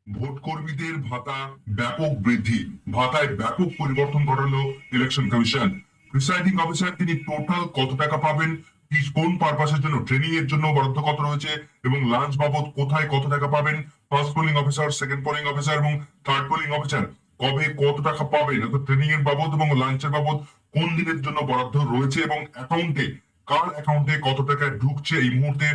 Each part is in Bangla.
ভোট কর্মীদের ভাতা ব্যাপক বৃদ্ধি, ভাতায় ব্যাপক পরিবর্তন ঘটালো ইলেকশন কমিশন। প্রিসাইডিং অফিসার তিনি টোটাল কত টাকা পাবেন, কোন পারপাসের জন্য, ট্রেনিং এর জন্য বরাদ্দ কত রয়েছে এবং লাঞ্চ বাবদ কোথায় কত টাকা পাবেন, first polling officer, second polling officer এবং থার্ড পোলিং অফিসার কবে কত টাকা পাবেন, অর্থাৎ ট্রেনিং এর বাবদ এবং লাঞ্চের বাবদ কোন দিনের জন্য বরাদ্দ রয়েছে এবং অ্যাকাউন্টে কার অ্যাকাউন্টে কত টাকা ঢুকছে এই মুহূর্তে।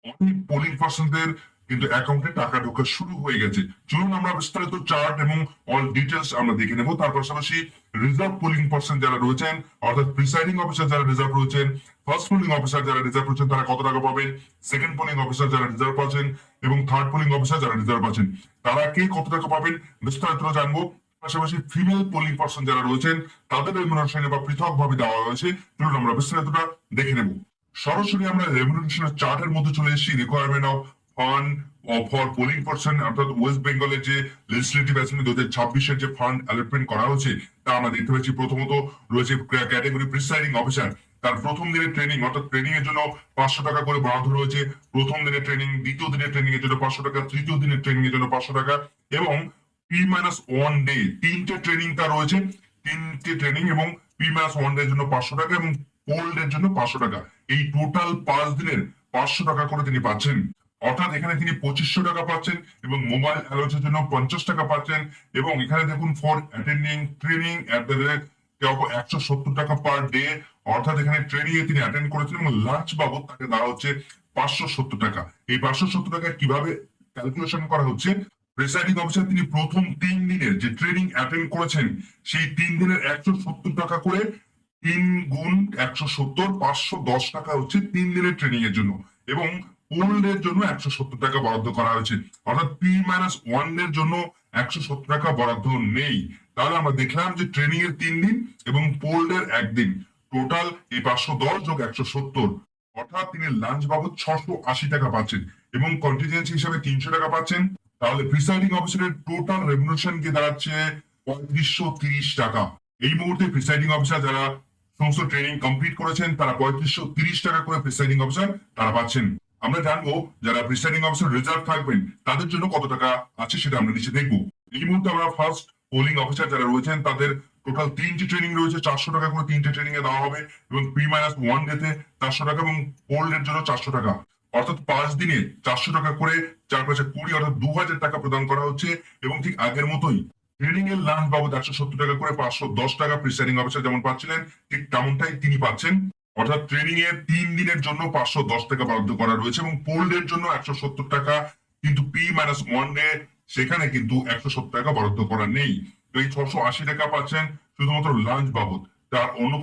অনেক পোলিং পার্সনদের কিন্তু অ্যাকাউন্টে টাকা ঢোকা শুরু হয়ে গেছে। চলুন আমরা বিস্তারিত চার্ট এবং অল ডিটেলস আমরা দেখে নেব। তার পাশাপাশি রিজার্ভ পোলিং পার্সন যারা রয়েছেন, অর্থাৎ প্রিসাইডিং অফিসার যারা রিজার্ভ রয়েছেন, ফার্স্ট পোলিং অফিসার যারা রিজার্ভ রয়েছেন তারা কত টাকা পাবেন, সেকেন্ড পোলিং অফিসার যারা রিজার্ভ আছেন এবং থার্ড পোলিং অফিসার যারা রিজার্ভ আছেন তারা কে কত টাকা পাবেন বিস্তারিত জানবো। পাশাপাশি ফিমেল পোলিং পার্সন যারা রয়েছেন তাদের রেমুনারেশন বা পৃথক ভাবে দেওয়া হয়েছে, চলুন আমরা বিস্তারিতটা দেখে নেব। সরাসরি আমরা রেমুনারেশনের চার্টের মধ্যে চলে এসেছি। Requirement of fund for polling person, অর্থাৎ ওয়েস্ট বেঙ্গলের যে লেজিসলেটিভ অ্যাসেম্বলি 2026-এর যে ফান্ড অ্যালটমেন্ট করা হয়েছে তা আমরা দেখতে পাচ্ছি। প্রথমত রয়েছে ক্যাটাগরি প্রিসাইডিং অফিসার, তার প্রথম দিনের ট্রেনিং অর্থাৎ ট্রেনিং এর জন্য 500 টাকা করে বরাদ্দ রয়েছে। প্রথম দিনের ট্রেনিং, দ্বিতীয় দিনের ট্রেনিং এর জন্য 500 টাকা, তৃতীয় দিনের ট্রেনিং এর জন্য 500 টাকা এবং P-1 ডে তিনটে ট্রেনিং তার রয়েছে, তিনটে ট্রেনিং এবং P-1 ডে এর জন্য 500 টাকা এবং কোল্ড এর জন্য 500 টাকা। এই টোটাল 5 দিনের 500 টাকা করে তিনি পাচ্ছেন। অর্থাৎ এখানে তিনি 2500 টাকা পাচ্ছেন এবং মোবাইল অ্যালাউন্সের জন্য 50 টাকা পাচ্ছেন। এবং এখানে দেখুন for attending training at the rate 170 টাকা পার ডে, অর্থাৎ এখানে ট্রেনিং এ তিনি অ্যাটেন্ড করেছেন এবং লাঞ্চ বাবদ তাকে দেওয়া হচ্ছে 570 টাকা। এই 570 টাকা কিভাবে ক্যালকুলেশন করা হচ্ছে, প্রিসাইডিং অফিসার তিনি প্রথম 3 দিনের যে ট্রেনিং অ্যাটেন্ড করেছেন সেই 3 দিনের 170 টাকা করে, 3 গুণ 170, 510 টাকা হচ্ছে 3 দিনের ট্রেনিং এর জন্য এবং কোল্ড এর জন্য 170 টাকা বরাদ্দ করা হয়েছে। অর্থাৎ P-1 এর জন্য 170 টাকা বরাদ্দ নেই। তাহলে আমরা দেখলাম যে ট্রেনিং এর 3 দিন এবং কোল্ড এর 1 দিন, টোটাল এই 510 যোগ 170, অর্থাৎ তিনি লাঞ্চ বাবদ 680 টাকা পাচ্ছেন এবং কন্টিজেন্সি হিসাবে 300 টাকা পাচ্ছেন। তাহলে প্রিসাইডিং অফিসারের টোটাল রেমুনারেশন কি দাঁড়াচ্ছে 3530 টাকা। এই মুহূর্তে প্রিসাইডিং অফিসার যারা সমস্ত ট্রেনিং কমপ্লিট করেছেন তারা 3530 টাকা করে প্রিসাইডিং অফিসার তারা পাচ্ছেন। আমরা জানবো যারা প্রিসাইডিং অফিসার রিজার্ভ থাকবেন তাদের জন্য কত টাকা আছে সেটা আমরা নিচে দেখবো। এই মুহূর্তে আমরা ফার্স্ট পোলিং অফিসার যারা রয়েছেন তাদের টোটাল 3টি ট্রেনিং রয়েছে, 400 টাকা করে 3টে ট্রেনিং এ দেওয়া হবে এবং P-1 ডেতে 400 টাকা এবং কোল্ড এর জন্য 400 টাকা, অর্থাৎ 5 দিনে 400 টাকা করে 4×5=20, অর্থাৎ 2000 টাকা প্রদান করা হচ্ছে। এবং ঠিক আগের মতোই ট্রেনিং এর লাঞ্চ বাবদ 170 টাকা করে 510 টাকা প্রিসাইডিং অফিসার যেমন পাচ্ছিলেন ঠিক তেমনটাই তিনি পাচ্ছেন। অর্থাৎ ট্রেনিং এর 3 দিনের জন্য 510 টাকা বরাদ্দ করা রয়েছে এবং কোল্ড এর জন্য 170 টাকা, কিন্তু P-1 ডে সেখানে কিন্তু 170 টাকা বরাদ্দ করা নেই। তো এই 680 টাকা পাচ্ছেন শুধুমাত্র লাঞ্চ বাবদ, তার অন্য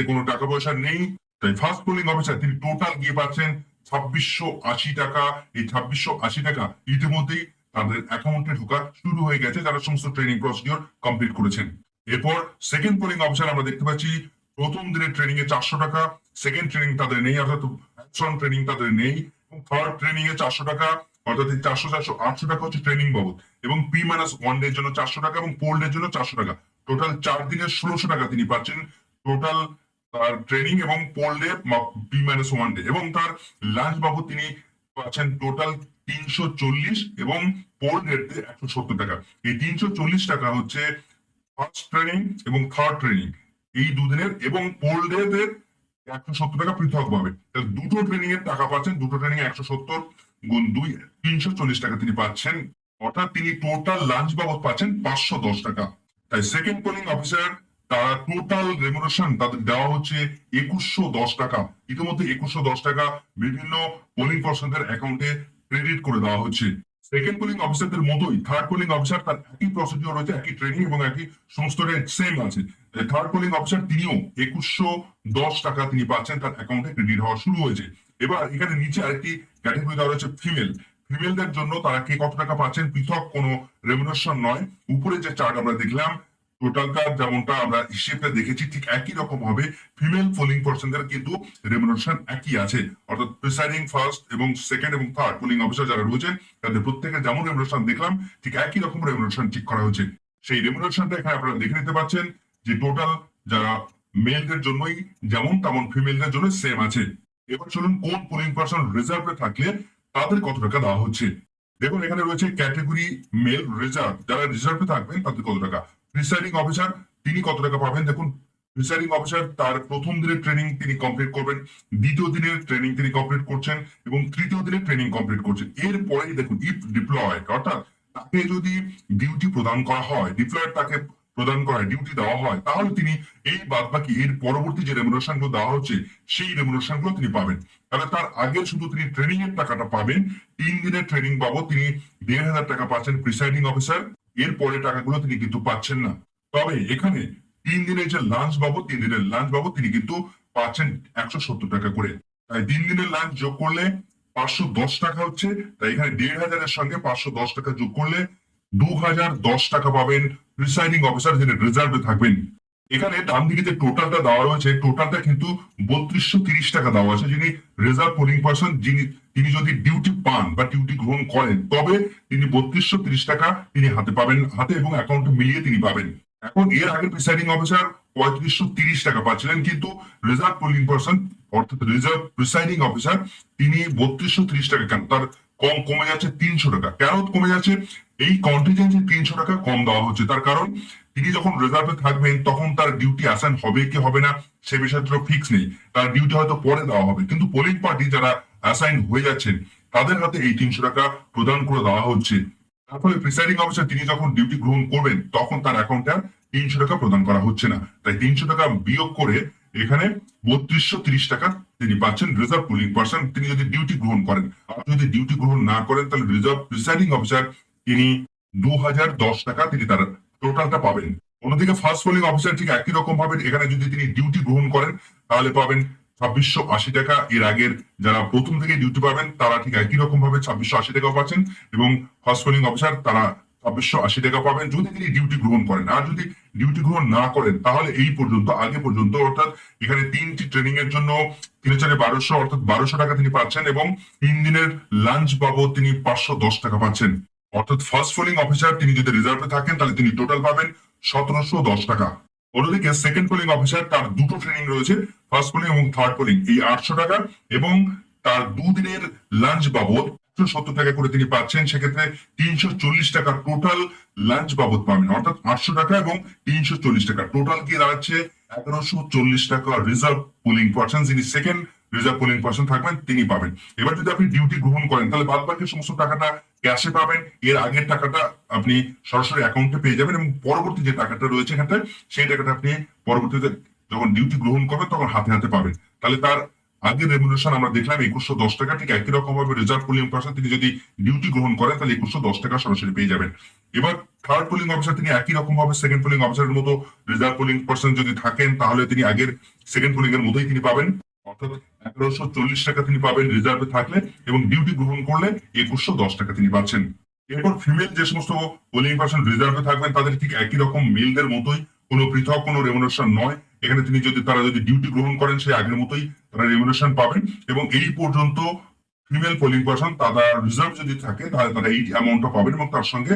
কোনো টাকা পয়সা নেই। তাই ফার্স্ট পোলিং অফিসার তিনি টোটাল গিয়ে পাচ্ছেন 2680 টাকা। এই 2680 টাকা ইতিমধ্যেই তাদের অ্যাকাউন্টে ঢোকা শুরু হয়ে গেছে যারা সমস্ত ট্রেনিং প্রসিডিওর কমপ্লিট করেছেন। এরপর সেকেন্ড পোলিং অফিসার আমরা দেখতে পাচ্ছি প্রথম দিনের ট্রেনিং এ 400 টাকা, সেকেন্ড ট্রেনিং তাদের নেই, অর্থাৎ ট্রেনিং তাদের নেই এবং থার্ড ট্রেনিং এ 400 টাকা, অর্থাৎ 400 400 800 টাকা হচ্ছে ট্রেনিং বাবদ এবং P-1 ডে এর জন্য 400 টাকা এবং কোল্ড এর জন্য 400 টাকা, টোটাল 4 দিনের 1600 টাকা তিনি পাচ্ছেন টোটাল তার ট্রেনিং এবং কোল্ড ডে P-1 ডে। এবং তার লাঞ্চ বাবদ তিনি পাচ্ছেন টোটাল 340 এবং কোল্ড ডেতে 170 টাকা। এই 340 টাকা হচ্ছে ফার্স্ট ট্রেনিং এবং থার্ড ট্রেনিং এই দুদিনের এবং কোল্ড ডে 170 টাকা পৃথক ভাবে, দুটো ট্রেনিং এর টাকা পাচ্ছেন। দুটো ট্রেনিং 170 গুণ 2 340 টাকা তিনি পাচ্ছেন, অর্থাৎ তিনি টোটাল লাঞ্চ বাবদ পাচ্ছেন 510 টাকা। তাই সেকেন্ড পোলিং অফিসার তারা টোটাল রেমুনারেশন তাদের দেওয়া হচ্ছে 2110 টাকা। ইতিমধ্যে 2110 টাকা বিভিন্ন পোলিং পার্সনদের অ্যাকাউন্টে ক্রেডিট করে দেওয়া হচ্ছে। সেকেন্ড পোলিং অফিসারদের মতোই থার্ড পোলিং অফিসার তার একই প্রসিডিওর রয়েছে, একই ট্রেনিং এবং একই সমস্ত সেম আছে। থার্ড পোলিং অফিসার তিনিও 2110 টাকা তিনি পাচ্ছেন, তার অ্যাকাউন্টে ক্রেডিট হওয়া শুরু হয়েছে। এবার এখানে নিচে আরেকটি ক্যাটাগরি দেওয়া রয়েছে ফিমেল। ফিমেলদের জন্য তারা কে কত টাকা পাচ্ছেন পৃথক কোনো রেমুনারেশন নয়। উপরে যে চার্ট আমরা দেখলাম টোটালটা যেমনটা আমরা হিসেবটা দেখেছি ঠিক একই রকম হবে। ফিমেল পোলিং পার্সনদের কিন্তু রেমুনারেশন একই আছে, অর্থাৎ প্রিসাইডিং ফার্স্ট এবং সেকেন্ড এবং থার্ড পোলিং অফিসার যারা রয়েছেন তাদের প্রত্যেকের যেমন রেমুনারেশন দেখলাম ঠিক একই রকম রেমুনারেশন ঠিক করা হয়েছে। সেই রেমুনারেশনটা এখানে আপনারা দেখে নিতে পাচ্ছেন যে টোটাল যারা মেলদের জন্যই যেমন তেমন ফিমেলদের জন্য সেম আছে। এবার চলুন কোন পোলিং পার্সন রিজার্ভে থাকলে তাদের কত টাকা দেওয়া হচ্ছে। দেখুন এখানে রয়েছে ক্যাটেগরি মেল রিজার্ভ, যারা রিজার্ভে থাকবেন তাদের কত টাকা। প্রিসাইডিং অফিসার তিনি কত টাকা পাবেন, দেখুন প্রিসাইডিং অফিসার তার প্রথম দিনের ট্রেনিং তিনি কমপ্লিট করবেন, দ্বিতীয় দিনের ট্রেনিং তিনি কমপ্লিট করছেন এবং তৃতীয় দিনের ট্রেনিং কমপ্লিট করছেন। এরপরেই দেখুন ইফ ডিপ্লয়েড, অর্থাৎ তাকে যদি ডিউটি প্রদান করা হয়, ডিপ্লয়েড তাকে প্রদান করা হয়, ডিউটি দেওয়া হয়, তাহলে তিনি এই বাদ বাকি এর পরবর্তী যে রেমুনারেশন গুলো দেওয়া হচ্ছে সেই রেমুনারেশন গুলো তিনি পাবেন। তাহলে তার আগে শুধু তিনি ট্রেনিং এর টাকাটা পাবেন, 3 দিনের ট্রেনিং বাবদ তিনি 1,500 টাকা পাচ্ছেন প্রিসাইডিং অফিসার, এর পরে টাকাগুলো তিনি কিন্তু পাচ্ছেন না। তবে এখানে 3 দিনের যে লাঞ্চ বাবদ, 3 দিনের লাঞ্চ বাবদ তিনি কিন্তু পাচ্ছেন 170 টাকা করে। তাই 3 দিনের লাঞ্চ যোগ করলে 510 টাকা হচ্ছে। তাই এখানে 1,500-এর সঙ্গে 510 টাকা যোগ করলে 2,010 টাকা পাবেন প্রিসাইডিং অফিসার যিনি রিজার্ভে থাকবেন। এখানে ডান দিকে যে টোটালটা দেওয়া রয়েছে, টোটালটা কিন্তু 3230 টাকা দেওয়া আছে। যিনি রিজার্ভ পোলিং পার্সন, তিনি যদি ডিউটি পান বা ডিউটি গ্রহণ করেন, তবে তিনি 3230 টাকা তিনি হাতে পাবেন, হাতে এবং অ্যাকাউন্টে মিলিয়ে তিনি পাবেন। এখন এর আগে প্রিসাইডিং অফিসার 3530 টাকা পাচ্ছিলেন, কিন্তু রিজার্ভ পোলিং পার্সন অর্থাৎ রিজার্ভ প্রিসাইডিং অফিসার তিনি 3230 টাকা, কেন তার কম কমে যাচ্ছে 300 টাকা। কেন কমে যাচ্ছে? এই কন্টিজেন্সি 300 টাকা কম দেওয়া হচ্ছে। তার কারণ তিনি যখন রিজার্ভে থাকবেন তখন তার ডিউটি অ্যাসাইন হবে কি হবে না সে বিষয়টা ফিক্স নেই, তার ডিউটি হয়তো পরে দেওয়া হবে, কিন্তু পোলিং পার্টি যারা অ্যাসাইন হয়ে যাচ্ছেন তাদের হাতে এই 300 টাকা প্রদান করে দেওয়া হচ্ছে। তার ফলে প্রিসাইডিং অফিসার তিনি যখন ডিউটি গ্রহণ করবেন তখন তার অ্যাকাউন্টে 300 টাকা প্রদান করা হচ্ছে না। তাই 300 টাকা বিয়োগ করে এখানে 3230 টাকা তিনি পাচ্ছেন রিজার্ভ পোলিং পার্সন, তিনি যদি ডিউটি গ্রহণ করেন। আর যদি ডিউটি গ্রহণ না করেন তাহলে রিজার্ভ প্রিসাইডিং অফিসার তিনি 2010 টাকা তিনি তার টোটালটা পাবেন। অন্যদিকে ফার্স্ট পোলিং অফিসার ঠিক একই রকম ভাবে এখানে যদি তিনি ডিউটি গ্রহণ করেন তাহলে পাবেন 2680 টাকা। এর আগের যারা প্রথম থেকে ডিউটি পাবেন তারা ঠিক একই রকম ভাবে 2680 টাকা পাচ্ছেন এবং ফার্স্ট পোলিং অফিসার তারা 2680 টাকা পাবেন যদি তিনি ডিউটি গ্রহণ করেন। আর যদি ডিউটি গ্রহণ না করেন তাহলে এই পর্যন্ত আগে পর্যন্ত অর্থাৎ এখানে 3টি ট্রেনিং এর জন্য 3,400 অর্থাৎ 1200 টাকা তিনি পাচ্ছেন এবং 3 দিনের লাঞ্চ বাবদ তিনি 510 টাকা পাচ্ছেন। অর্থাৎ ফার্স্ট পোলিং অফিসার তিনি যদি রিজার্ভে থাকেন তাহলে তিনি টোটাল পাবেন 1710 টাকা। অন্যদিকে সেকেন্ড পোলিং অফিসার তার দুটো ট্রেনিং রয়েছে, ফার্স্ট পোলিং এবং থার্ড পোলিং, এই 800 টাকা এবং তার 2 দিনের লাঞ্চ বাবদ 170 টাকা করে তিনি পাচ্ছেন। সেক্ষেত্রে 340 টাকা টোটাল লাঞ্চ বাবদ পাবেন, অর্থাৎ 800 টাকা এবং 340 টাকা টোটাল কি দাঁড়াচ্ছে 1140 টাকা রিজার্ভ পোলিং পার্সন, যিনি সেকেন্ড রিজার্ভ পোলিং পার্সন থাকবেন তিনি পাবেন। এবার যদি আপনি ডিউটি গ্রহণ করেন তাহলে বাদ বাকি সমস্ত টাকাটা ক্যাশে পাবেন, এর আগের টাকাটা আপনি সরাসরি অ্যাকাউন্টে পেয়ে যাবেন এবং পরবর্তী যে টাকাটা রয়েছে এখানটা সেই টাকাটা আপনি পরবর্তীতে যখন ডিউটি গ্রহণ করবেন তখন হাতে হাতে পাবেন। তাহলে তার আগের রেমুনারেশন আমরা দেখলাম 2110 টাকা, ঠিক একই রকম ভাবে রিজার্ভ পোলিং পার্সন তিনি যদি ডিউটি গ্রহণ করেন তাহলে 2110 টাকা সরাসরি পেয়ে যাবেন। এবার থার্ড পোলিং অফিসার তিনি একই রকম ভাবে সেকেন্ড পোলিং অফিসারের মতো রিজার্ভ পোলিং পার্সন যদি থাকেন তাহলে তিনি আগের সেকেন্ড পোলিং এর মতোই তিনি পাবেন, অর্থাৎ 1140 টাকা তিনি পাবেন রিজার্ভে থাকলে এবং ডিউটি গ্রহণ করলে 2110 টাকা তিনি পাচ্ছেন। এরপর ফিমেল যে সমস্ত পোলিং পার্সন রিজার্ভে থাকবেন তাদের ঠিক একই রকম মেলদের মতোই কোনো পৃথক কোনো রেমুনারেশন নয়। এখানে তিনি যদি তারা যদি ডিউটি গ্রহণ করেন সেই আগের মতোই তারা রেমুনারেশন পাবেন এবং এই পর্যন্ত ফিমেল পোলিং পার্সন তারা রিজার্ভ যদি থাকে তাহলে তারা এই অ্যামাউন্টটা পাবেন এবং তার সঙ্গে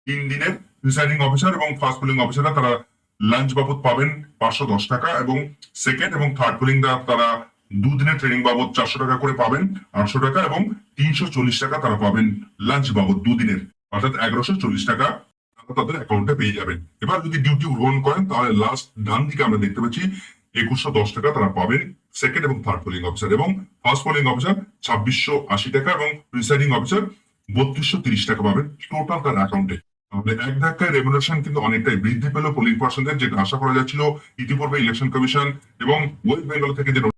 3 দিনের প্রিসাইডিং অফিসার এবং ফার্স্ট পোলিং অফিসাররা তারা লাঞ্চ বাবদ পাবেন 510 টাকা এবং সেকেন্ড এবং থার্ড পোলিং তারা 2 দিনের ট্রেনিং বাবদ 400 টাকা করে পাবেন 800 টাকা এবং 340 টাকা তারা পাবেন লাঞ্চ বাবদ 2 দিনের, অর্থাৎ 1140 টাকা তাদের অ্যাকাউন্টে পেয়ে যাবেন। এবার যদি ডিউটি গ্রহণ করেন তাহলে লাস্ট ডান দিকে আমরা দেখতে পাচ্ছি 2110 টাকা তারা পাবেন সেকেন্ড এবং থার্ড পোলিং অফিসার এবং ফার্স্ট পোলিং অফিসার 2680 টাকা এবং প্রিসাইডিং অফিসার 3230 টাকা পাবেন টোটাল তার অ্যাকাউন্টে। তাহলে এক ধাক্কায় রেমুনারেশন কিন্তু অনেকটাই বৃদ্ধি পেল পোলিং পার্সনদের, যেটা আশা করা যাচ্ছিল ইতিপূর্বে ইলেকশন কমিশন এবং ওয়েস্ট বেঙ্গল থেকে যে